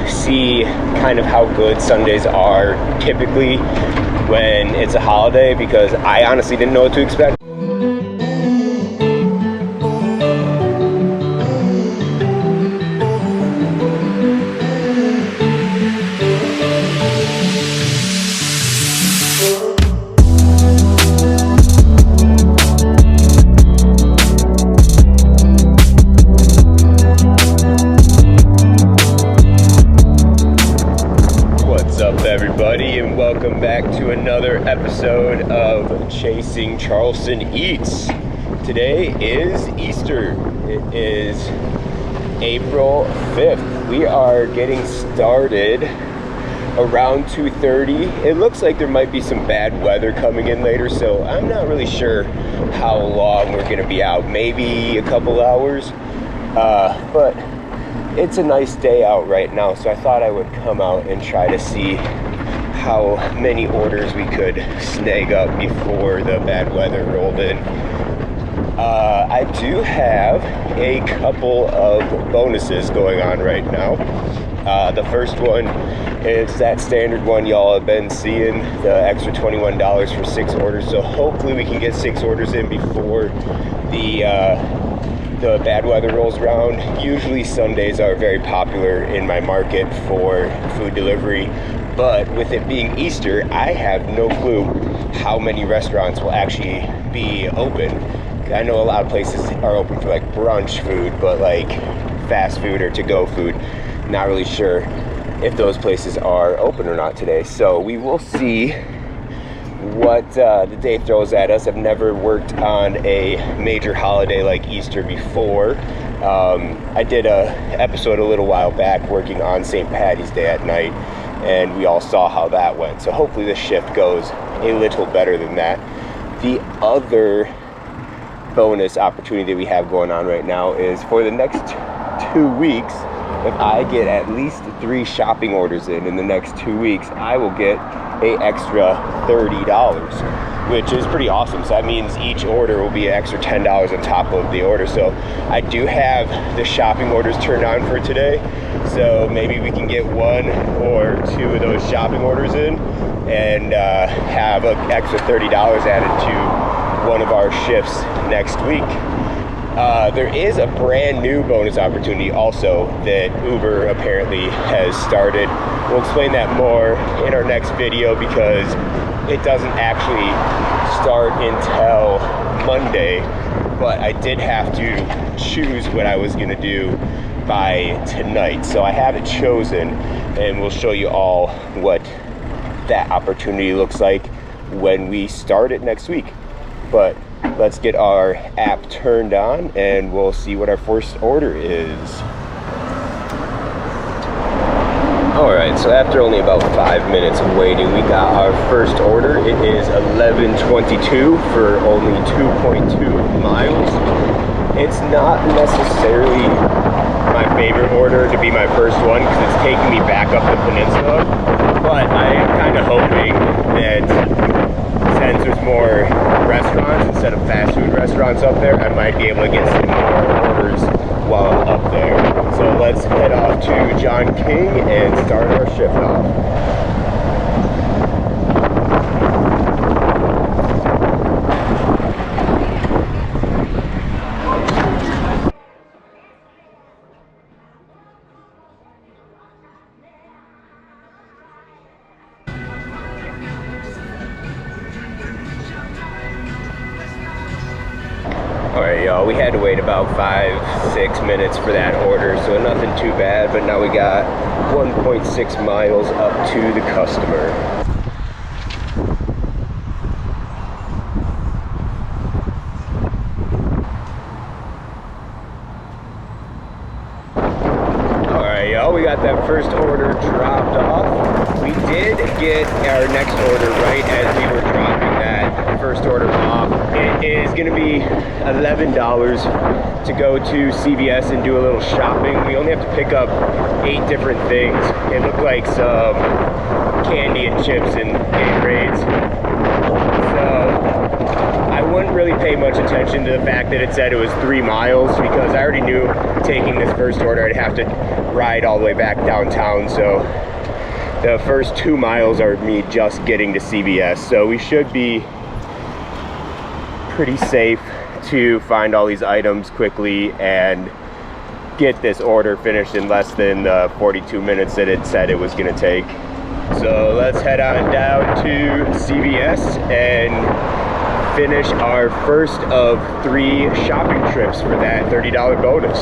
see kind of how good Sundays are typically when it's a holiday, because I honestly didn't know what to expect. Everybody, and welcome back to another episode of Chasing Charleston Eats. Today is Easter. It is April 5th. We are getting started around 2:30. It looks like there might be some bad weather coming in later, so I'm not really sure how long we're going to be out. Maybe a couple hours, but it's a nice day out right now, so I thought I would come out and try to see how many orders we could snag up before the bad weather rolled in. I do have a couple of bonuses going on right now. The first one is that standard one y'all have been seeing, the extra $21 for 6 orders. So hopefully we can get 6 orders in before the bad weather rolls around. Usually Sundays are very popular in my market for food delivery, but with it being Easter, I have no clue how many restaurants will actually be open. I know a lot of places are open for like brunch food, but like fast food or to-go food, not really sure if those places are open or not today. So we will see what the day throws at us. I've never worked on a major holiday like Easter before. I did a episode a little while back working on St. Patty's Day at night, and we all saw how that went. So hopefully this shift goes a little better than that. The other bonus opportunity that we have going on right now is for the next 2 weeks, if I get at least 3 shopping orders in the next 2 weeks, I will get an extra $30, which is pretty awesome. So that means each order will be an extra $10 on top of the order. So I do have the shopping orders turned on for today. So maybe we can get 1 or 2 of those shopping orders in and have an extra $30 added to one of our shifts next week. There is a brand new bonus opportunity also that Uber apparently has started. We'll explain that more in our next video because it doesn't actually start until Monday, but I did have to choose what I was going to do by tonight. So I have it chosen, and we'll show you all what that opportunity looks like when we start it next week. But let's get our app turned on and we'll see what our first order is. Alright, so after only about 5 minutes of waiting, we got our first order. It is 11:22 for only 2.2 miles. It's not necessarily my favorite order to be my first one because it's taking me back up the peninsula, but I am kind of hoping that since there's more restaurants instead of fast food restaurants up there, I might be able to get some more orders while I'm up there. So let's head off to John King and start our shift off. Alright y'all, we had to wait about 5-6 minutes for that order, so nothing too bad, but now we got 1.6 miles up to the customer. Alright y'all, we got that first order dropped off. We did get our next order right as we were dropping that first order off. It is going to be $11 to go to CVS and do a little shopping. We only have to pick up 8 different things. It looked like some candy and chips and Gatorades. So I wouldn't really pay much attention to the fact that it said it was 3 miles because I already knew taking this first order I'd have to ride all the way back downtown, so the first 2 miles are me just getting to CVS, so we should be pretty safe to find all these items quickly and get this order finished in less than the 42 minutes that it said it was going to take. So let's head on down to CVS and finish our first of 3 shopping trips for that $30 bonus.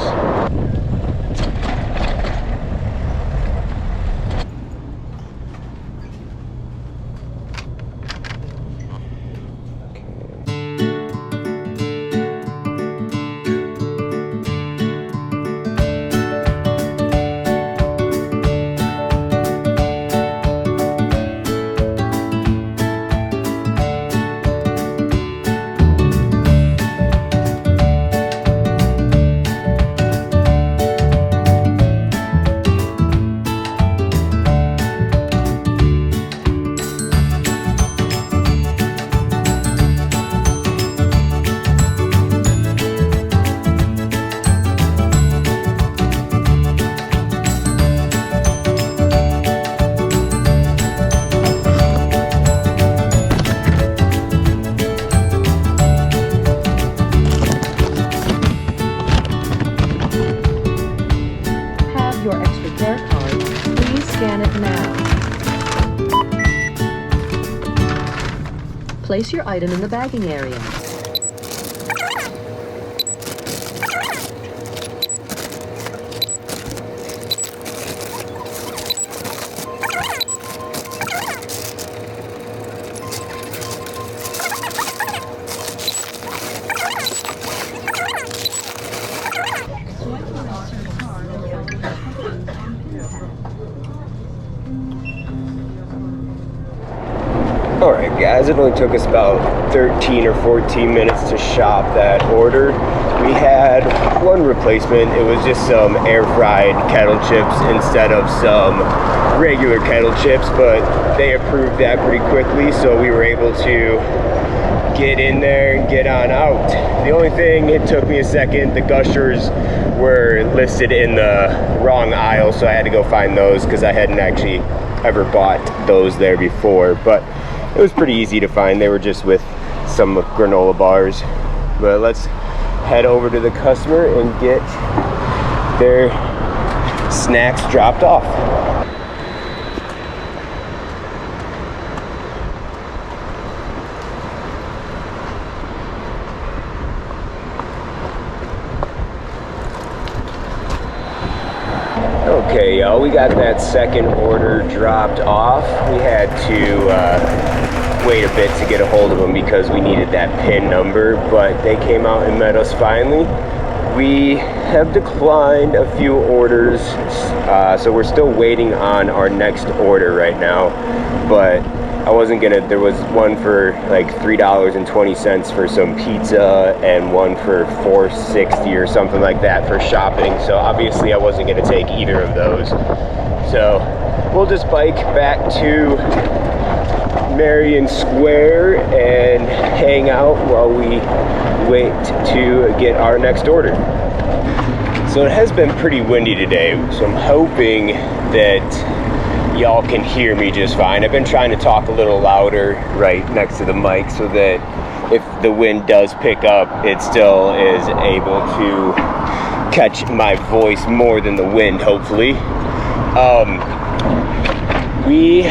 Your extra care card. Please scan it now. Place your item in the bagging area. Alright guys, it only took us about 13 or 14 minutes to shop that order. We had one replacement. It was just some air fried kettle chips instead of some regular kettle chips, but they approved that pretty quickly, so we were able to get in there and get on out. The only thing, it took me a second, the Gushers were listed in the wrong aisle, so I had to go find those because I hadn't actually ever bought those there before, but it was pretty easy to find. They were just with some granola bars. But let's head over to the customer and get their snacks dropped off. Okay, y'all, we got that second order dropped off. We had to wait a bit to get a hold of them because we needed that PIN number, but they came out and met us finally. We have declined a few orders, so we're still waiting on our next order right now, but I wasn't gonna, there was one for like $3.20 for some pizza and one for $4.60 or something like that for shopping, so obviously I wasn't gonna take either of those. So we'll just bike back to Marion Square and hang out while we wait to get our next order. So it has been pretty windy today, so I'm hoping that y'all can hear me just fine. I've been trying to talk a little louder right next to the mic so that if the wind does pick up, it still is able to catch my voice more than the wind, hopefully. We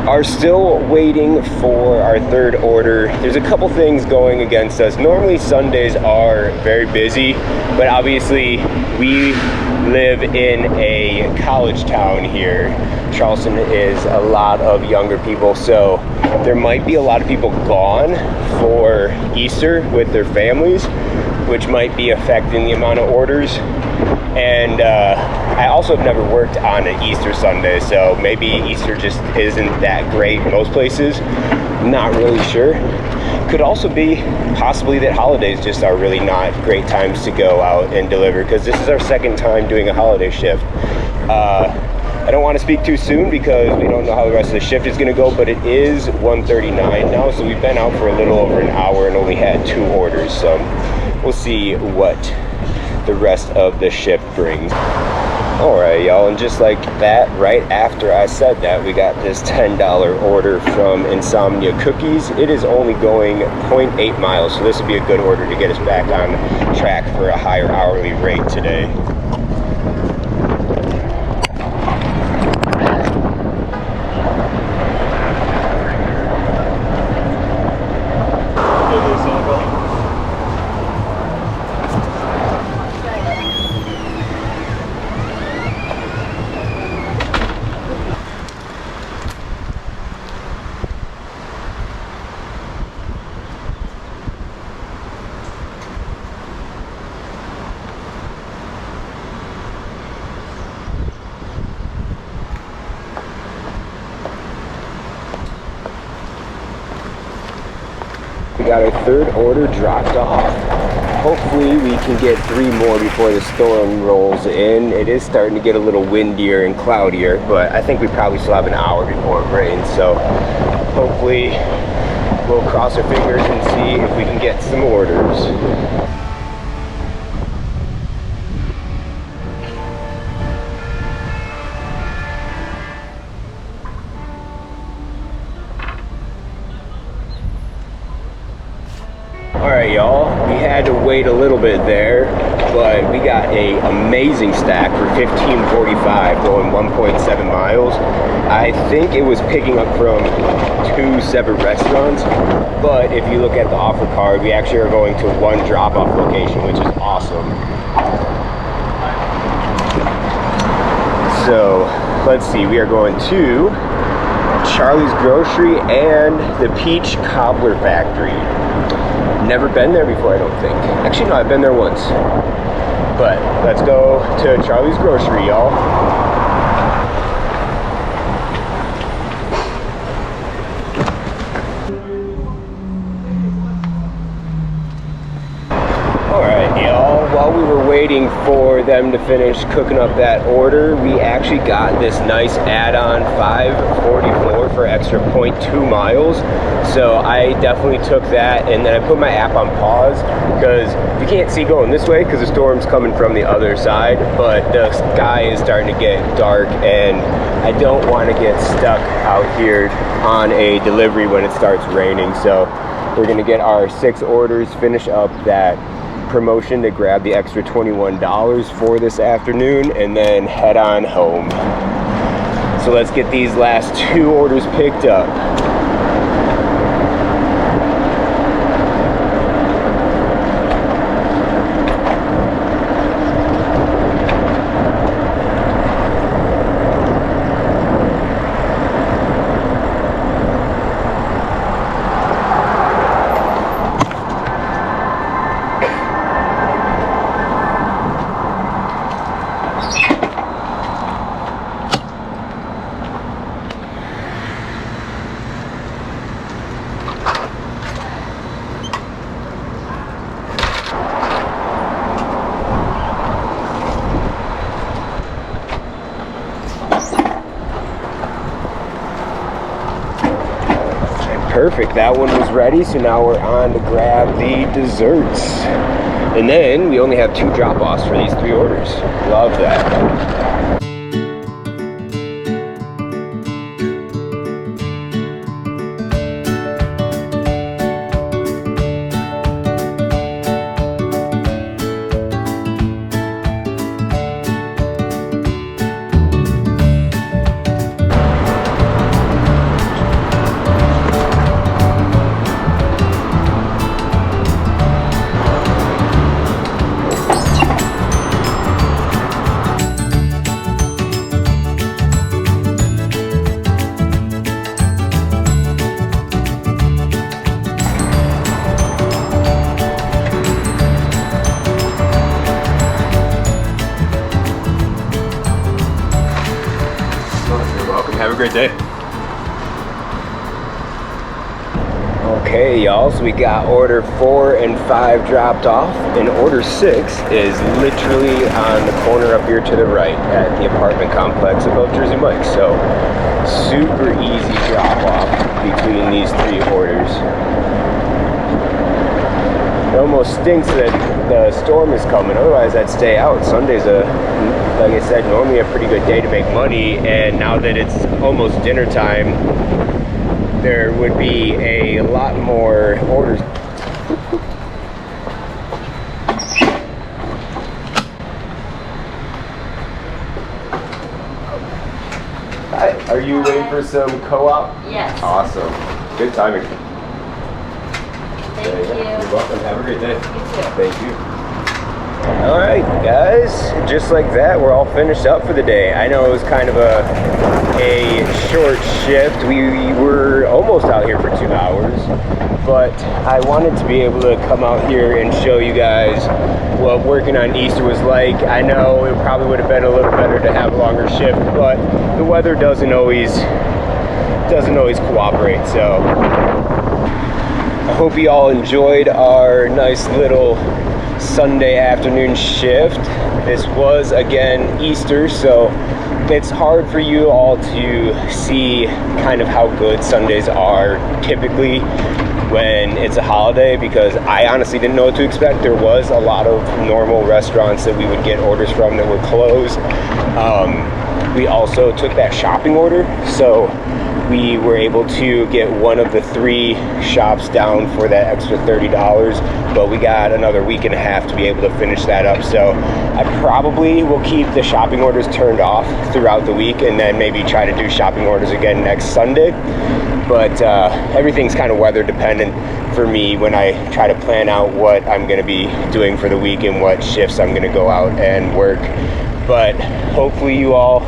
are still waiting for our third order. There's a couple things going against us. Normally Sundays are very busy, but obviously we live in a college town here. Charleston is a lot of younger people, so there might be a lot of people gone for Easter with their families, which might be affecting the amount of orders. And I also have never worked on an Easter Sunday, so maybe Easter just isn't that great most places. Not really sure. Could also be possibly that holidays just are really not great times to go out and deliver, because this is our second time doing a holiday shift. I don't want to speak too soon because we don't know how the rest of the shift is going to go, but it is 1:39 now, so we've been out for a little over an hour and only had 2 orders, so we'll see what the rest of the shift brings. Alright, y'all, and just like that, right after I said that, we got this $10 order from Insomnia Cookies. It is only going 0.8 miles, so this would be a good order to get us back on track for a higher hourly rate today. We got our third order dropped off. Hopefully we can get 3 more before the storm rolls in. It is starting to get a little windier and cloudier, but I think we probably still have an hour before it rains, so hopefully we'll cross our fingers and see if we can get some orders. Alright, y'all, we had to wait a little bit there, but we got a amazing stack for $15.45 going 1.7 miles. I think it was picking up from 2 separate restaurants, but if you look at the offer card, we actually are going to 1 drop-off location, which is awesome. So, let's see, we are going to Charlie's Grocery and the Peach Cobbler Factory. Never been there before, I don't think. Actually, no, I've been there once. But let's go to Charlie's Grocery, y'all. Alright, y'all, while we were waiting for them to finish cooking up that order, we actually got this nice add-on 544 for extra 0.2 miles. So I definitely took that, and then I put my app on pause because you can't see going this way because the storm's coming from the other side, but the sky is starting to get dark and I don't want to get stuck out here on a delivery when it starts raining. So we're going to get our 6 orders, finish up that promotion to grab the extra $21 for this afternoon, and then head on home. So let's get these last 2 orders picked up. Perfect, that one was ready, so now we're on to grab the desserts. And then we only have 2 drop-offs for these 3 orders. Love that. Have a great day. Okay, y'all, so we got order 4 and 5 dropped off, and order 6 is literally on the corner up here to the right at the apartment complex above Jersey Mike's. So super easy drop off between these 3 orders. It almost stinks that the storm is coming, otherwise I'd stay out. Sunday's a like I said, normally a pretty good day to make money, and now that it's almost dinner time, there would be a lot more orders. Hi, are you waiting for some co-op? Yes. Awesome. Good timing. Thank you. You're welcome. Have a great day. You too. Thank you. All right, guys. Just like that, we're all finished up for the day. I know it was kind of a short shift. We were almost out here for 2 hours, but I wanted to be able to come out here and show you guys what working on Easter was like. I know it probably would have been a little better to have a longer shift, but the weather doesn't always cooperate. So I hope you all enjoyed our nice little Sunday afternoon shift. This was again Easter, so it's hard for you all to see kind of how good Sundays are typically when it's a holiday, because I honestly didn't know what to expect. There was a lot of normal restaurants that we would get orders from that were closed. We also took that shopping order, so we were able to get one of the 3 shops down for that extra $30, but we got another week and a half to be able to finish that up. So I probably will keep the shopping orders turned off throughout the week and then maybe try to do shopping orders again next Sunday. But everything's kind of weather dependent for me when I try to plan out what I'm going to be doing for the week and what shifts I'm going to go out and work. But hopefully you all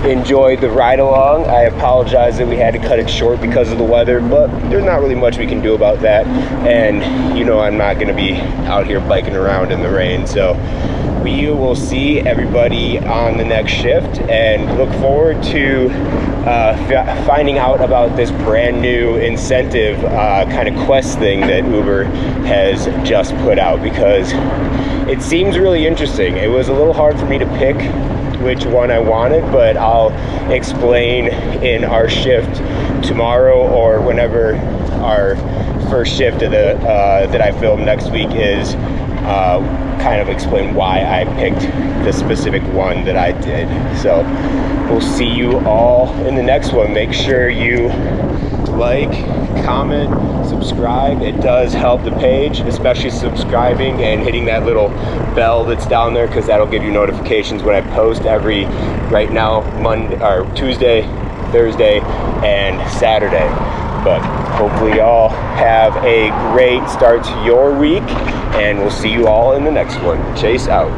enjoyed the ride along. I apologize that we had to cut it short because of the weather, but there's not really much we can do about that. And you know I'm not going to be out here biking around in the rain. So we will see everybody on the next shift and look forward to finding out about this brand new incentive kind of quest thing that Uber has just put out, because it seems really interesting. It was a little hard for me to pick which one I wanted, but I'll explain in our shift tomorrow or whenever our first shift of the that I film next week is, kind of explain why I picked the specific one that I did. So we'll see you all in the next one. Make sure you like, comment, subscribe. It does help the page, especially subscribing and hitting that little bell that's down there, because that'll give you notifications when I post every, right now, Monday or Tuesday, Thursday, and Saturday. But hopefully y'all have a great start to your week, and we'll see you all in the next one. Chase out.